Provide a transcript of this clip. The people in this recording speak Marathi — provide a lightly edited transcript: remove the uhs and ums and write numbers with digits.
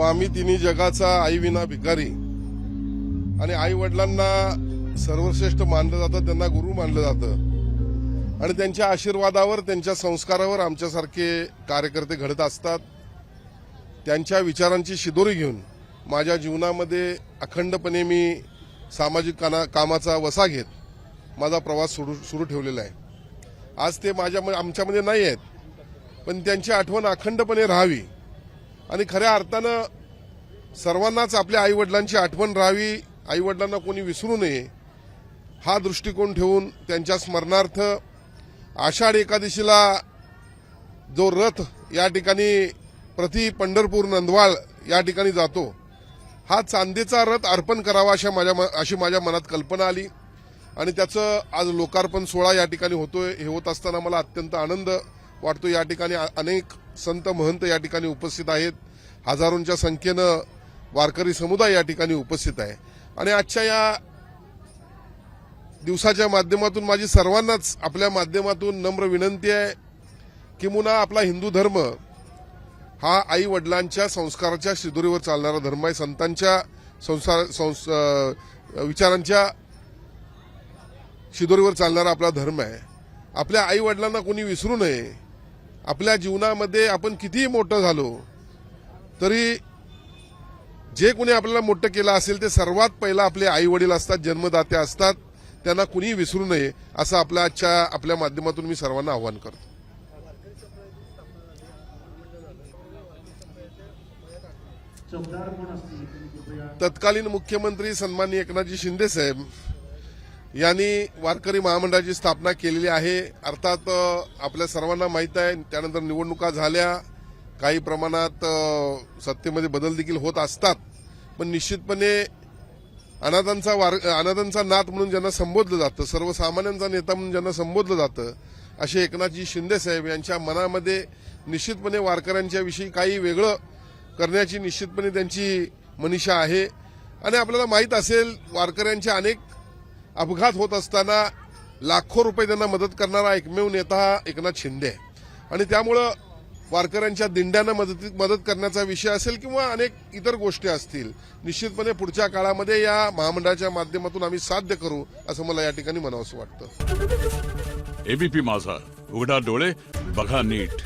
स्वामी तिन्ही जगाचा आई विना भिकारी आणि आई वडिलांना सर्वश्रेष्ठ मानलं जातं, त्यांना गुरु मानलं जातं आणि त्यांच्या आशीर्वादावर, त्यांच्या संस्कारावर आमच्यासारखे कार्यकर्ते घडत असतात. त्यांच्या विचारांची शिदोरी घेऊन माझ्या जीवनामध्ये अखंडपणे मी सामाजिक कामाचा वसा घेत माझा प्रवास सुरू ठेवलेला आहे. आज ते आमच्यामध्ये नाही आहेत, पण त्यांची आठवण अखंडपणे राहावी आणि खऱ्या अर्थानं सर्वांनाच आपल्या आईवडिलांची आठवण राहावी, आईवडिलांना कोणी विसरू नये हा दृष्टिकोन ठेवून त्यांच्या स्मरणार्थ आषाढ एकादशीला जो रथ या ठिकाणी प्रति पंढरपूर नंदवाळ या ठिकाणी जातो, हा चांदीचा रथ अर्पण करावा अशी माझ्या मनात कल्पना आली आणि त्याचं आज लोकार्पण सोहळा या ठिकाणी होतोय. हे होत असताना मला अत्यंत आनंद वाटतो. या ठिकाणी अनेक संत महंत या ठिकाणी उपस्थित आहेत, हजारोंच्या संख्येनं वारकरी समुदाय या ठिकाणी उपस्थित आहे आणि आजच्या या दिवसाच्या माध्यमातून माझी सर्वांनाच आपल्या माध्यमातून नम्र विनंती आहे की मुना आपला हिंदू धर्म हा आई वडिलांच्या संस्काराच्या शिदोरीवर चालणारा धर्म आहे, संतांच्या विचारांच्या शिदोरीवर चालणारा आपला धर्म आहे. आपल्या आई वडिलांना कोणी विसरू नये. आपल्या जीवनामध्ये आपण कितीही मोठं झालो तरी जे कोणी आपल्याला मोठं केलं असेल ते सर्वात पहिला आपले आई वडील असतात, जन्मदाते असतात. त्यांना कुणीही विसरू नये असं आपल्या माध्यमातून मी सर्वांना आवाहन करतो. तत्कालीन मुख्यमंत्री सन्माननीय एकनाथजी शिंदे साहेब यांनी वारकरी महामंडळाची स्थापना केलेली आहे. अर्थात आपल्या सर्वांना माहीत आहे, त्यानंतर निवडणुका झाल्या, काही प्रमाणात सत्तेमध्ये बदल देखील होत असतात, पण निश्चितपणे अनाथांचा नाथ म्हणून ज्यांना संबोधलं जातं, सर्वसामान्यांचा नेता म्हणून ज्यांना संबोधलं जातं, असे एकनाथजी शिंदे साहेब यांच्या मनामध्ये निश्चितपणे वारकऱ्यांच्या विषयी काही वेगळं करण्याची निश्चितपणे त्यांची मनीषा आहे. आणि आपल्याला माहीत असेल, वारकऱ्यांचे अनेक अपघात होत असताना लाखो रुपये त्यांना मदत करणारा एकमेव नेता एकनाथ शिंदे आहे आणि त्यामुळं वारकऱ्यांच्या दिंड्यांना मदत करण्याचा विषय असेल किंवा अनेक इतर गोष्टी असतील, निश्चितपणे पुढच्या काळामध्ये या महामंडळाच्या माध्यमातून आम्ही साध्य करू असं मला या ठिकाणी म्हणावंसं वाटतं. एबीपी माझा, उघडा डोळे बघा नीट.